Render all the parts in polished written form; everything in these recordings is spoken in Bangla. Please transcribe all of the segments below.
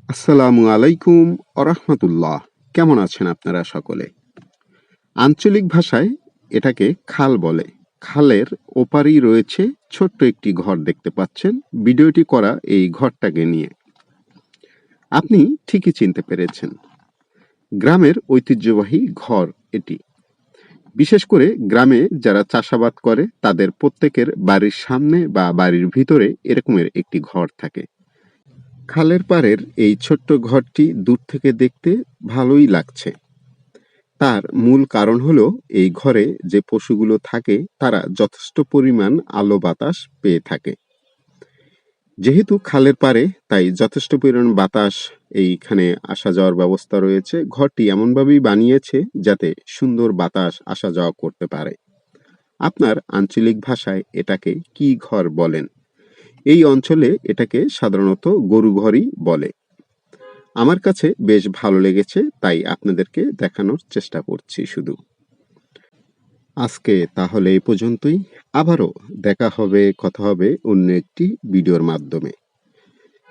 আসসালামু আলাইকুম আরহামাতুল্লাহ। কেমন আছেন আপনারা সকলে? আঞ্চলিক ভাষায় এটাকে খাল বলে। খালের ওপারেই রয়েছে ছোট্ট একটি ঘর দেখতে পাচ্ছেন। ভিডিওটি করা এই ঘরটাকে নিয়ে। আপনি ঠিকই চিনতে পেরেছেন। গ্রামের ঐতিহ্যবাহী ঘর এটি। বিশেষ করে গ্রামে যারা চাষাবাদ করে তাদের প্রত্যেকের বাড়ির সামনে বা বাড়ির ভিতরে এরকমের একটি ঘর থাকে। খালের পাড়ের এই ছোট্ট ঘরটি দূর থেকে দেখতে ভালোই লাগছে। তার মূল কারণ হলো এই ঘরে যে পশুগুলো থাকে তারা যথেষ্ট পরিমাণ আলো বাতাস পেয়ে থাকে। যেহেতু খালের পাড়ে তাই যথেষ্ট পরিমাণ বাতাস এইখানে আসা যাওয়ার ব্যবস্থা রয়েছে। ঘরটি এমনভাবেই বানিয়েছে যাতে সুন্দর বাতাস আসা যাওয়া করতে পারে। আপনার আঞ্চলিক ভাষায় এটাকে কি ঘর বলেন? এই অঞ্চলে এটাকে সাধারণত গরু ঘরই বলে। আমার কাছে বেশ ভালো লেগেছে তাই আপনাদেরকে দেখানোর চেষ্টা করছি শুধু। আজকে তাহলে এই পর্যন্তই। আবারও দেখা হবে, কথা হবে অন্য একটি ভিডিওর মাধ্যমে।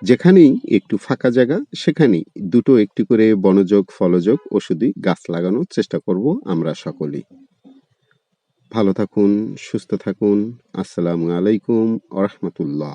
যেখানেই একটু ফাঁকা জায়গা সেখানেই দুটো একটি করে বনযোগ ফলযোগ ওষুধি গাছ লাগানোর চেষ্টা করব আমরা সকলেই। ভালো থাকুন, সুস্থ থাকুন। আসসালামু আলাইকুম ওয়া রাহমাতুল্লাহ।